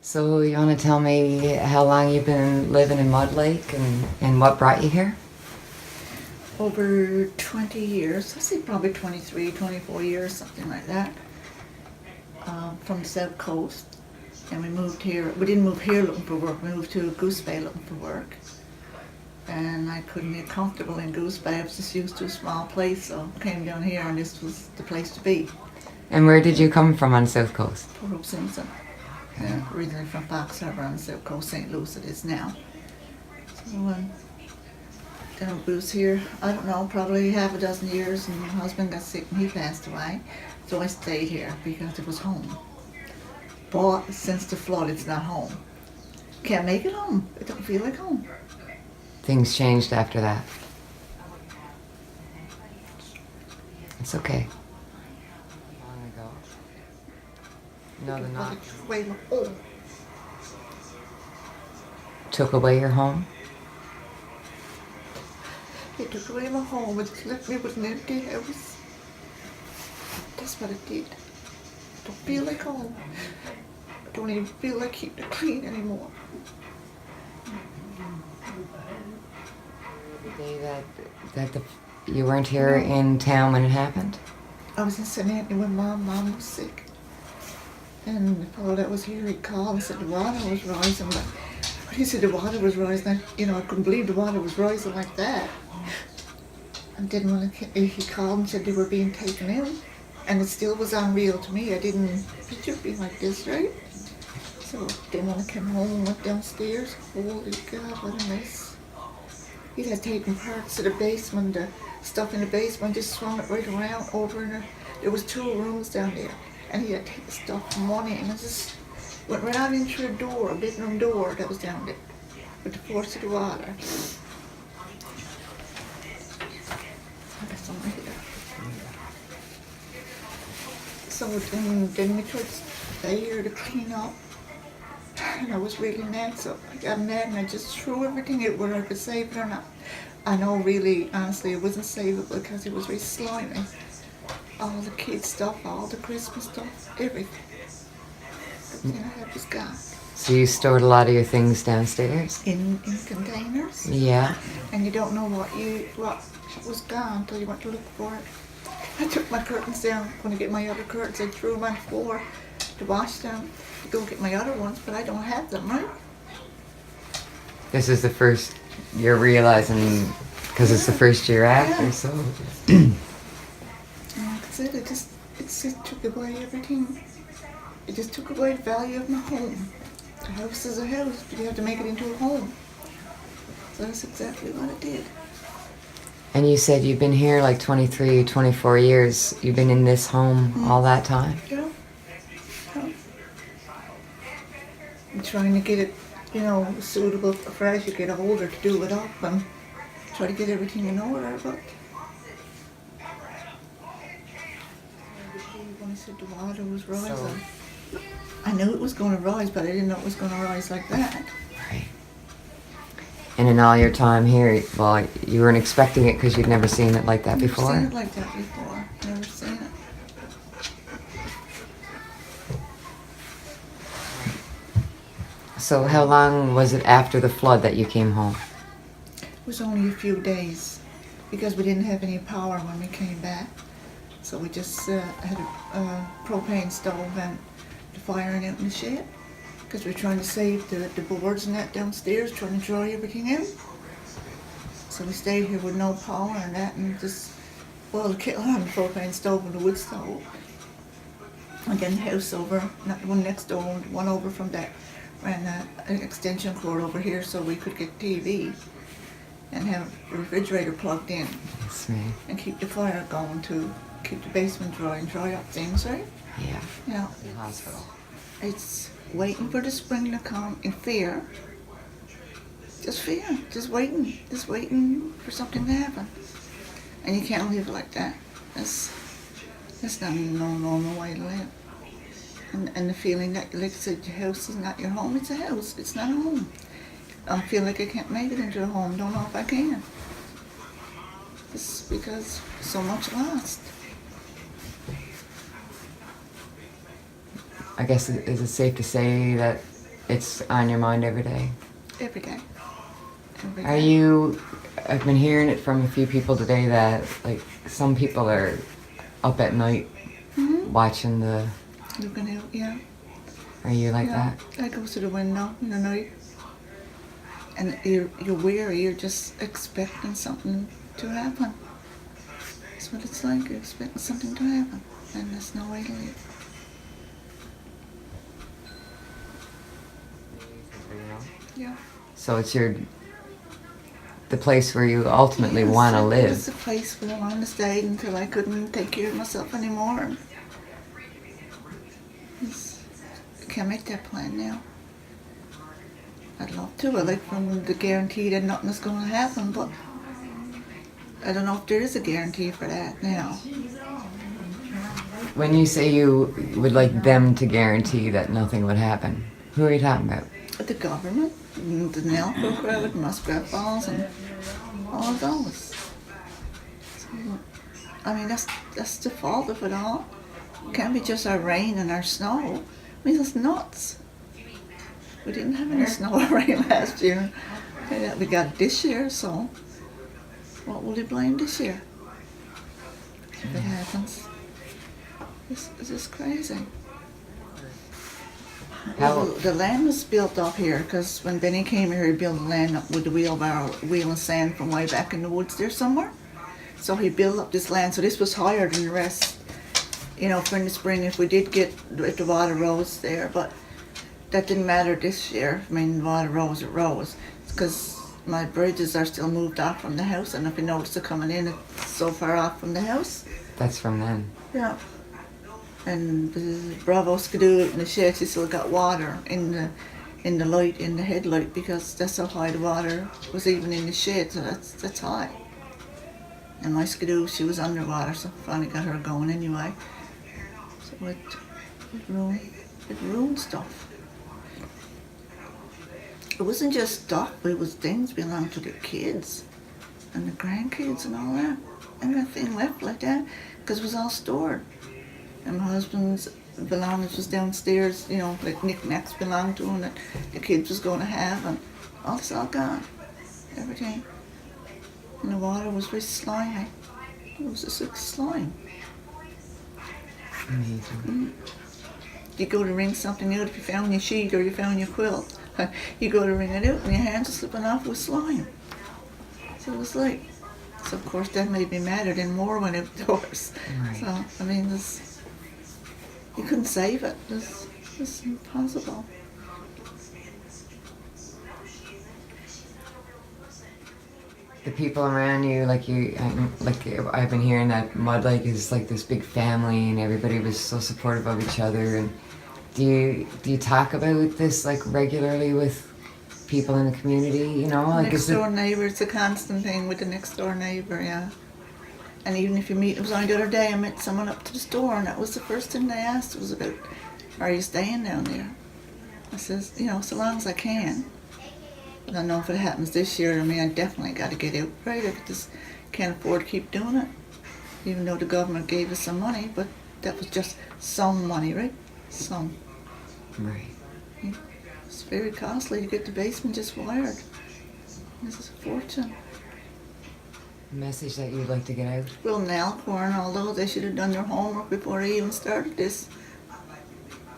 So you want to tell me how long you've been living in Mud Lake and what brought you here? Over 20 years, I say probably 23, 24 years, something like that, from the South Coast. And we moved here. We didn't move here looking for work. We moved to Goose Bay looking for work. And I couldn't get comfortable in Goose Bay. I was just used to a small place, so I came down here and this was the place to be. And where did you come from on the South Coast? Port Hope Simpson. Yeah, originally from Fox Harbor on the South Coast, St. Louis it is now. So then we was here, I don't know, probably half a dozen years, and my husband got sick and he passed away. So I stayed here because it was home. But since the flood, it's not home. Can't make it home. It don't feel like home. Things changed after that. It's okay. Long ago. No, they're not. Away my home. Took away your home? It took away my home. It left me with an empty house. That's what it did. Don't feel like home. I don't even feel like keeping it clean anymore. The day you weren't here in town when it happened? I was in St. Anthony when Mom was sick. And the fellow that was here, he called and said the water was rising. But he said the water was rising. I couldn't believe the water was rising like that. And then when he called and said they were being taken in. And it still was unreal to me. I didn't picture it being like this, right? So then when I came home and went downstairs, holy God, what a mess. He had taken parts of the basement, the stuff in the basement, just swung it right around over in there was 2 rooms down there. And he had taken stuff from one end and just went right out into a door, a bedroom door that was down there, with the force of the water. That's on my hair. So then we tried to stay here to clean up. And I was really mad, so I got mad and I just threw everything out whether I could save it or not. I know really, honestly, it wasn't savable because it was very slimy. All the kids' stuff, all the Christmas stuff, everything. Everything I had was gone. So you stored a lot of your things downstairs? In containers. Yeah. And you don't know what was gone until you went to look for it. I took my curtains down. When I get my other curtains, I threw them on the floor to wash them. To go get my other ones, but I don't have them, right? This is the first you're realizing, because it's the first year after, so. And like I said, it just took away everything. It just took away the value of my home. A house is a house, but you have to make it into a home. So that's exactly what I did. And you said you've been here like 23, 24 years. You've been in this home all that time? Yeah. I'm trying to get it, suitable for as you get older to do it up and try to get everything in order, but when I said the water was rising, I knew it was going to rise, but I didn't know it was going to rise like that. Right. And in all your time here, well, you weren't expecting it because you'd never seen it like that before? Never seen it like that before. Never seen it. So how long was it after the flood that you came home? It was only a few days because we didn't have any power when we came back. So we just had a propane stove and the fire out in the shed because we're trying to save the boards and that downstairs, trying to dry everything out. So we stayed here with no power and that and just boiled the kettle on the propane stove and the wood stove. And then the house over, not the one next door, the one over from that, ran an extension cord over here so we could get TV and have the refrigerator plugged in. That's right. And keep the fire going to keep the basement dry and dry up things, right? Yeah. Yeah. The hospital. It's waiting for the spring to come in fear. Just fear. Just waiting for something to happen. And you can't live like that. That's not no normal way to live. And the feeling that, like I said, your house is not your home, it's a house, it's not a home. I feel like I can't make it into a home, don't know if I can. It's because so much lost. I guess is it safe to say that it's on your mind every day. every day. Every Are day. you? I've been hearing it from a few people today that like some people are up at night watching the. Looking out, yeah. Are you like Yeah. that? I go to the window in the night, and you're weary. You're just expecting something to happen. That's what it's like. You're expecting something to happen, and there's no way to leave. Yeah. So it's the place where you ultimately Yes, want to It live. was the place where I wanted to stay until I couldn't take care of myself anymore. I can't make that plan now. I'd love to. I like from the guarantee that nothing is going to happen, but I don't know if there is a guarantee for that now. When you say you would like them to guarantee that nothing would happen, who are you talking about? The government, and the Nell Crowd, Muskrat Falls, and all of those. So, I mean, that's the fault of it all. It can't be just our rain and our snow. I mean, that's nuts. We didn't have any snow or rain last year. We got it this year, so what will you blame this year if it happens? This is crazy. How- The land was built up here because when Benny came here, he built the land up with the wheelbarrow, wheel and sand from way back in the woods there somewhere. So he built up this land. So this was higher than the rest. You know, for in the spring, if the water rose there, but that didn't matter this year. I mean, the water rose, it rose. It's because my bridges are still moved off from the house, and if you notice they're coming in, it's so far off from the house. That's from then. Yeah. And the Bravo Skidoo in the shed, she still got water in the light, in the headlight, because that's how high the water was even in the shed, so that's high. And my Skidoo, she was underwater, so finally got her going anyway. So it ruined stuff. It wasn't just stuff, but it was things belonging to the kids and the grandkids and all that. And nothing left like that, because it was all stored. And my husband's belongings was downstairs, you know, like knickknacks belonged to him that the kids was going to have, and all it's all gone. Everything. And the water was very slimy. It was just like slime. Amazing. You go to wring something out, if you found your sheet or you found your quilt, you go to wring it out and your hands are slipping off with slime. So it was like, so of course that made me madder than more when outdoors. Right. So, I mean, you couldn't save it. It's impossible. The people around you, like I've been hearing that Mud Lake is like this big family, and everybody was so supportive of each other. And do you talk about this like regularly with people in the community? You know, like Next door neighbor, it's a constant thing with the next door neighbor, yeah. And even if you meet, it was only the other day I met someone up to the store, and that was the first thing they asked was about, are you staying down there? I says, you know, so long as I can. I don't know if it happens this year. I mean, I definitely got to get out, right? I just can't afford to keep doing it, even though the government gave us some money, but that was just some money, right? Some. Right. It's very costly to get the basement just wired. This is a fortune. Message that you'd like to get out? Well, Alcorn, although they should have done their homework before they even started this,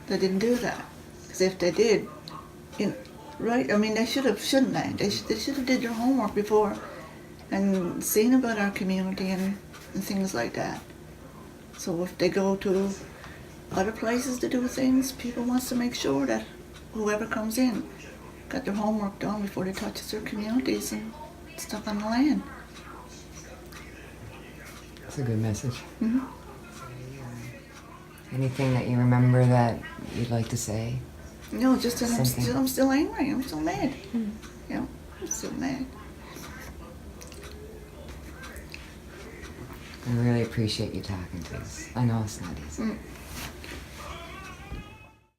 they didn't do that. Because if they did, right? I mean, they should have, shouldn't they? They should have did their homework before and seen about our community and things like that. So if they go to other places to do things, people wants to make sure that whoever comes in got their homework done before they touch their communities and stuff on the land. That's a good message. Mm-hmm. Anything that you remember that you'd like to say? No, just that Something. I'm still angry. I'm still mad. Yeah, I'm still mad. I really appreciate you talking to us. I know it's not easy. Mm.